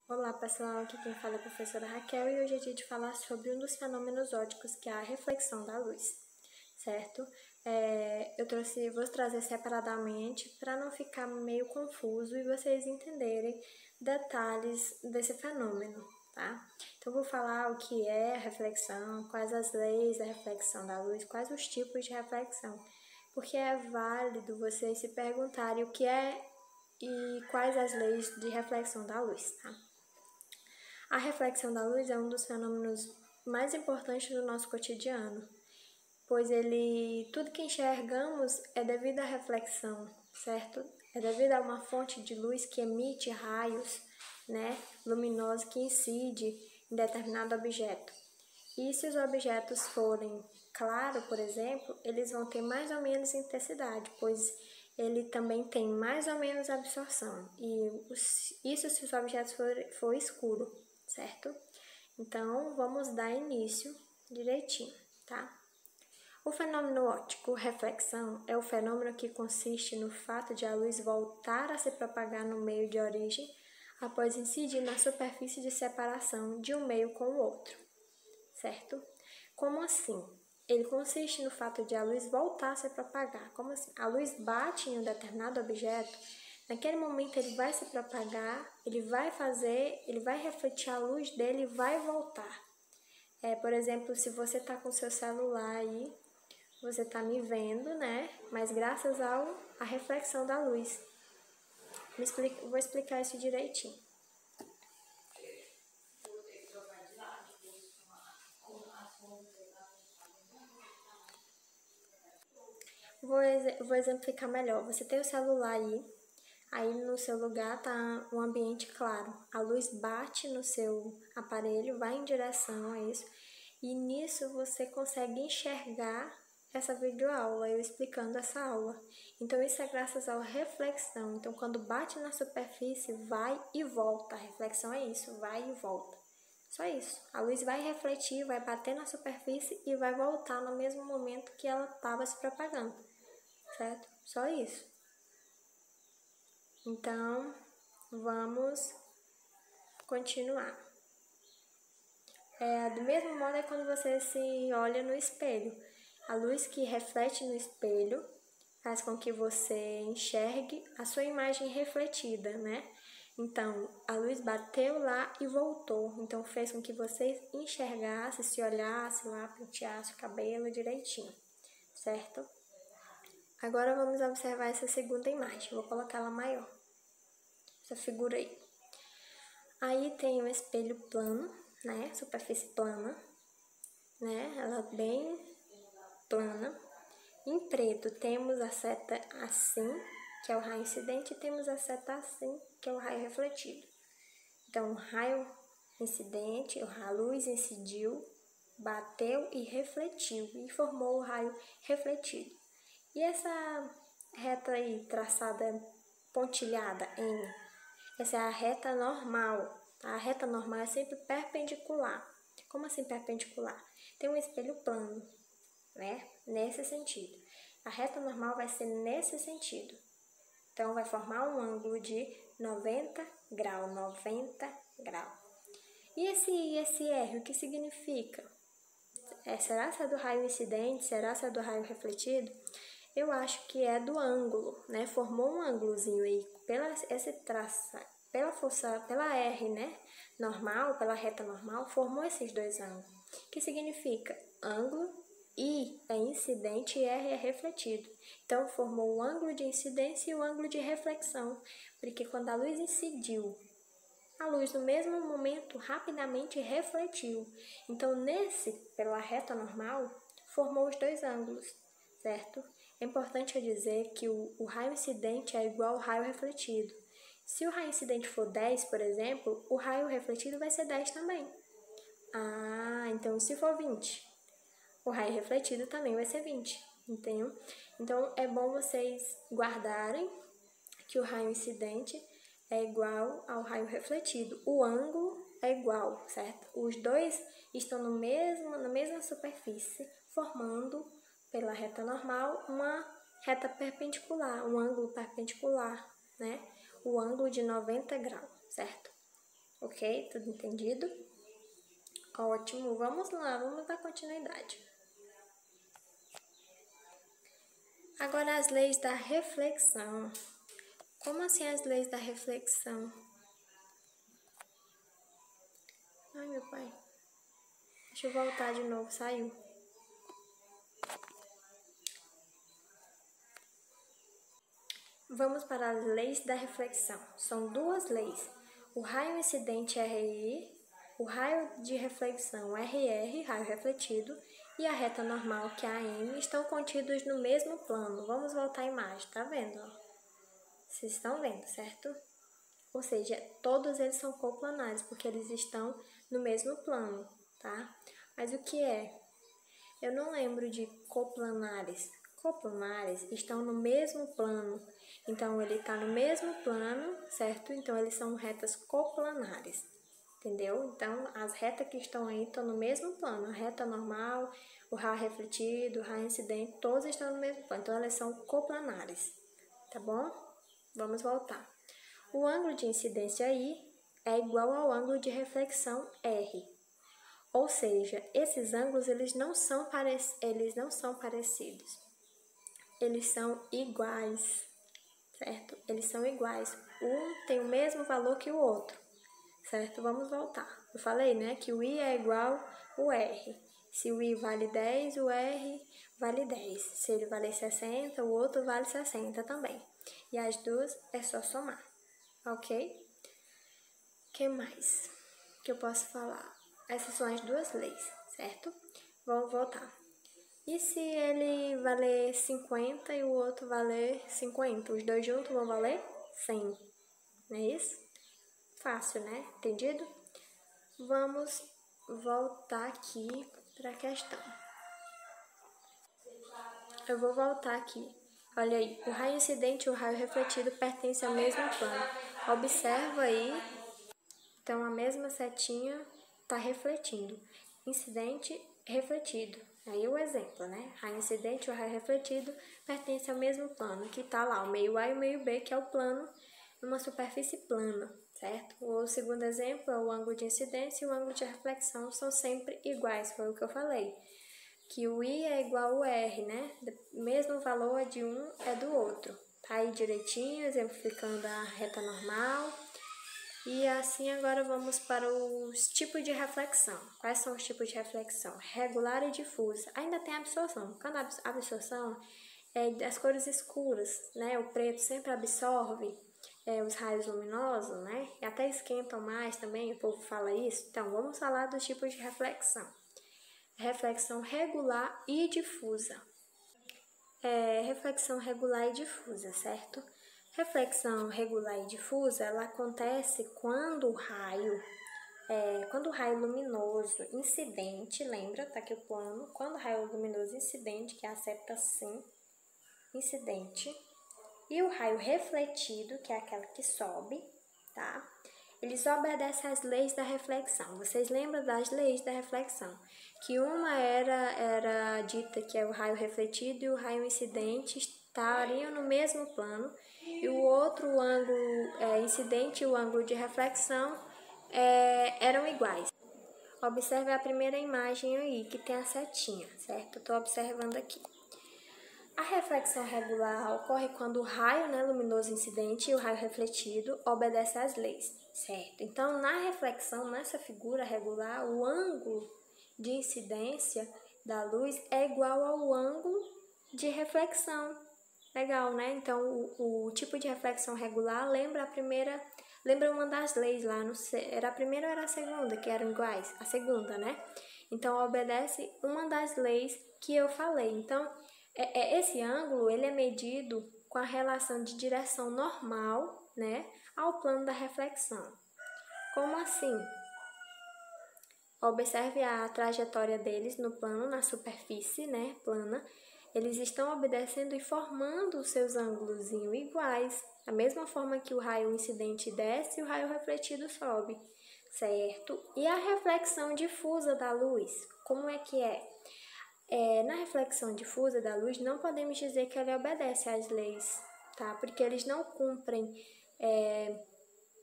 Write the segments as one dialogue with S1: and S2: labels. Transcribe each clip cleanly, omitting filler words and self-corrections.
S1: Olá pessoal, aqui quem fala é a professora Raquel e hoje é dia de falar sobre um dos fenômenos ópticos que é a reflexão da luz, certo? Vou trazer separadamente para não ficar meio confuso e vocês entenderem detalhes desse fenômeno, tá? Então vou falar o que é a reflexão, quais as leis da reflexão da luz, quais os tipos de reflexão, porque é válido vocês se perguntarem o que é e quais as leis de reflexão da luz, tá? A reflexão da luz é um dos fenômenos mais importantes do nosso cotidiano, pois tudo que enxergamos é devido à reflexão, certo? É devido a uma fonte de luz que emite raios, luminosos que incide em determinado objeto. E se os objetos forem claros, por exemplo, eles vão ter mais ou menos intensidade, pois ele também tem mais ou menos absorção. Isso se os objetos for escuro, certo? Então, vamos dar início direitinho, tá? O fenômeno óptico reflexão é o fenômeno que consiste no fato de a luz voltar a se propagar no meio de origem após incidir na superfície de separação de um meio com o outro, certo? Como assim? Ele consiste no fato de a luz voltar a se propagar. Como assim? A luz bate em um determinado objeto, naquele momento ele vai se propagar, ele vai refletir a luz dele e vai voltar. Por exemplo, se você está com seu celular aí, você está me vendo, né? Mas graças à reflexão da luz. Vou explicar isso direitinho. Vou exemplificar melhor. Você tem o celular aí no seu lugar tá um ambiente claro. A luz bate no seu aparelho, vai em direção a isso, e nisso você consegue enxergar essa videoaula, eu explicando essa aula. Então isso é graças à reflexão. Então quando bate na superfície, vai e volta. A reflexão é isso, vai e volta. Só isso. A luz vai refletir, vai bater na superfície e vai voltar no mesmo momento que ela estava se propagando, certo? Só isso. Então, vamos continuar. Do mesmo modo é quando você se olha no espelho. A luz que reflete no espelho faz com que você enxergue a sua imagem refletida, né? Então, a luz bateu lá e voltou. Então, fez com que você enxergasse, se olhasse lá, penteasse o cabelo direitinho, certo? Agora, vamos observar essa segunda imagem. Vou colocar ela maior. Essa figura aí. Aí tem um espelho plano, né? Superfície plana, né? Ela bem plana. Em preto temos a seta assim, que é o raio incidente, e temos a seta assim, que é o raio refletido. Então, o raio incidente, a luz incidiu, bateu e refletiu, e formou o raio refletido. E essa reta aí, traçada pontilhada em, essa é a reta normal. A reta normal é sempre perpendicular. Como assim perpendicular? Tem um espelho plano, né? Nesse sentido. A reta normal vai ser nesse sentido. Então, vai formar um ângulo de 90 graus, 90 graus. E esse R, o que significa? Será que é do raio incidente? Será que é do raio refletido? Eu acho que é do ângulo, né? Formou um ângulozinho aí, pela R, né? Normal, pela reta normal, formou esses dois ângulos. Que significa ângulo, I é incidente e R é refletido. Então, formou o ângulo de incidência e o ângulo de reflexão, porque quando a luz incidiu, a luz no mesmo momento rapidamente refletiu. Então, pela reta normal, formou os dois ângulos, certo? É importante dizer que o raio incidente é igual ao raio refletido. Se o raio incidente for 10, por exemplo, o raio refletido vai ser 10 também. Então se for 20, o raio refletido também vai ser 20, entendeu? Então é bom vocês guardarem que o raio incidente é igual ao raio refletido. O ângulo é igual, certo? Os dois estão na mesma superfície, formando, pela reta normal, uma reta perpendicular, um ângulo perpendicular, né? O ângulo de 90 graus, certo? Ok? Tudo entendido? Ótimo, vamos lá, vamos dar continuidade. Agora as leis da reflexão. Como assim as leis da reflexão? Ai, meu pai. Deixa eu voltar de novo, saiu. Vamos para as leis da reflexão. São duas leis. O raio incidente RI, o raio de reflexão RR, raio refletido, e a reta normal, que é a M, estão contidos no mesmo plano. Vamos voltar à imagem, tá vendo? Vocês estão vendo, certo? Ou seja, todos eles são coplanares, porque eles estão no mesmo plano, tá? Mas o que é? Eu não lembro de coplanares. Coplanares estão no mesmo plano. Então, ele está no mesmo plano, certo? Então, eles são retas coplanares. Entendeu? Então, as retas que estão aí estão no mesmo plano. A reta normal, o raio refletido, o raio incidente, todos estão no mesmo plano. Então, elas são coplanares. Tá bom? Vamos voltar. O ângulo de incidência I é igual ao ângulo de reflexão R. Ou seja, esses ângulos eles não são parecidos. Eles são iguais, certo? Eles são iguais. Um tem o mesmo valor que o outro, certo? Vamos voltar. Eu falei, né, que o I é igual ao R. Se o I vale 10, o R vale 10. Se ele vale 60, o outro vale 60 também. E as duas é só somar, ok? O que mais que eu posso falar? Essas são as duas leis, certo? Vamos voltar. E se ele valer 50 e o outro valer 50? Os dois juntos vão valer 100. Não é isso? Fácil, né? Entendido? Vamos voltar aqui para a questão. Eu vou voltar aqui. Olha aí, o raio incidente e o raio refletido pertencem ao mesmo plano. Observa aí. Então, a mesma setinha está refletindo. Incidente, refletido. Aí o exemplo, né? Raio incidente e o raio refletido pertencem ao mesmo plano, que está lá, o meio A e o meio B, que é o plano numa superfície plana, certo? O segundo exemplo é o ângulo de incidência e o ângulo de reflexão são sempre iguais, foi o que eu falei. Que o I é igual ao R, né? O mesmo valor de um é do outro. Tá aí direitinho, exemplificando a reta normal. E assim agora vamos para os tipos de reflexão. Quais são os tipos de reflexão? Regular e difusa. Ainda tem absorção. Quando a absorção é das cores escuras, né? O preto sempre absorve os raios luminosos, né? E até esquentam mais também, o povo fala isso. Então, vamos falar dos tipos de reflexão. Reflexão regular e difusa. Reflexão regular e difusa, certo? Reflexão regular e difusa, ela acontece quando o raio luminoso incidente, lembra, tá aqui o plano, quando o raio luminoso incidente, que é a seta sim, incidente, e o raio refletido, que é aquela que sobe, tá? Eles obedecem às leis da reflexão. Vocês lembram das leis da reflexão? Que uma era dita que é o raio refletido e o raio incidente estariam no mesmo plano, e o outro, o ângulo incidente e o ângulo de reflexão eram iguais. Observe a primeira imagem aí, que tem a setinha, certo? Eu estou observando aqui. A reflexão regular ocorre quando o raio luminoso incidente e o raio refletido obedecem às leis, certo? Então, na reflexão, nessa figura regular, o ângulo de incidência da luz é igual ao ângulo de reflexão. Legal, né? Então, o tipo de reflexão regular lembra uma das leis lá, não sei, era a primeira ou era a segunda, que eram iguais? A segunda, né? Então, obedece uma das leis que eu falei. Então, esse ângulo ele é medido com a relação de direção normal, né, ao plano da reflexão. Como assim? Observe a trajetória deles no plano, na superfície, né, plana. Eles estão obedecendo e formando os seus ângulos iguais, da mesma forma que o raio incidente desce e o raio refletido sobe, certo? E a reflexão difusa da luz, como é que é? Na reflexão difusa da luz, não podemos dizer que ele obedece às leis, tá? Porque eles não cumprem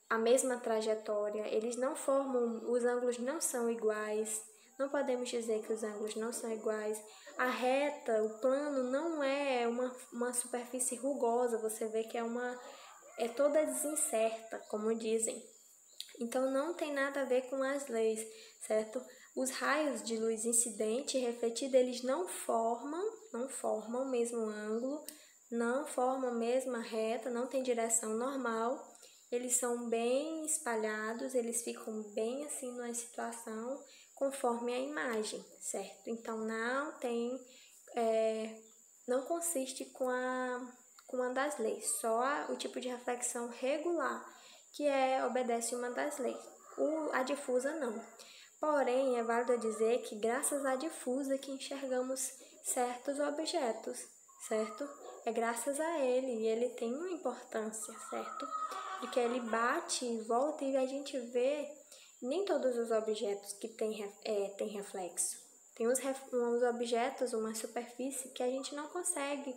S1: a mesma trajetória, eles não formam, os ângulos não são iguais, não podemos dizer que os ângulos não são iguais. A reta, o plano não é uma superfície rugosa, você vê que é toda desincerta, como dizem. Então não tem nada a ver com as leis, certo? Os raios de luz incidente e refletida, eles não formam o mesmo ângulo, não formam a mesma reta, não tem direção normal. Eles são bem espalhados, eles ficam bem assim numa situação conforme a imagem, certo? Então não consiste com uma das leis, só o tipo de reflexão regular, que obedece uma das leis. A difusa não. Porém, é válido dizer que graças à difusa que enxergamos certos objetos, certo? É graças a ele, e ele tem uma importância, certo? Porque ele bate e volta e a gente vê nem todos os objetos que têm reflexo. Tem uns objetos, uma superfície que a gente não consegue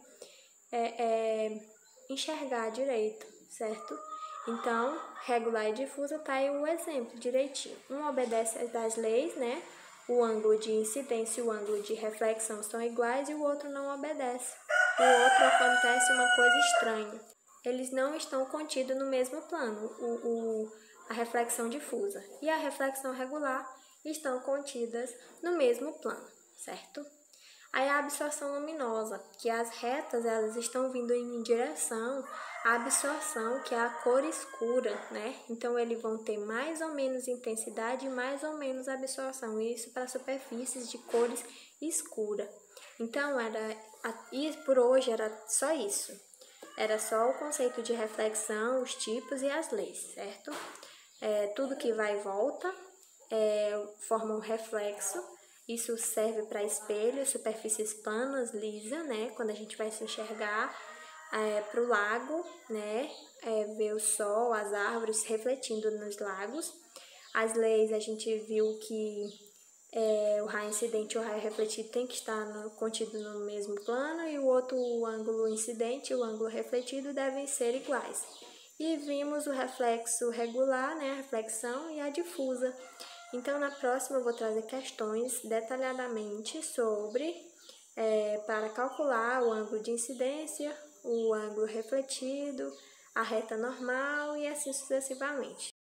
S1: enxergar direito, certo? Então, regular e difusa tá aí o exemplo direitinho. Um obedece às leis, né? O ângulo de incidência e o ângulo de reflexão são iguais e o outro não obedece. O outro acontece uma coisa estranha. Eles não estão contidos no mesmo plano, a reflexão difusa e a reflexão regular estão contidas no mesmo plano, certo? Aí a absorção luminosa, que as retas elas estão vindo em direção à absorção, que é a cor escura, né? Então eles vão ter mais ou menos intensidade e mais ou menos absorção, isso para superfícies de cores escura. Então e por hoje era só isso. Era só o conceito de reflexão, os tipos e as leis, certo? Tudo que vai e volta forma um reflexo. Isso serve para espelhos, superfícies planas, lisa, né? Quando a gente vai se enxergar para o lago, né? Ver o sol, as árvores refletindo nos lagos. As leis, a gente viu que o raio incidente e o raio refletido tem que estar contido no mesmo plano e o ângulo incidente e o ângulo refletido devem ser iguais. E vimos o reflexo regular, né, a reflexão e a difusa. Então, na próxima eu vou trazer questões detalhadamente sobre, para calcular o ângulo de incidência, o ângulo refletido, a reta normal e assim sucessivamente.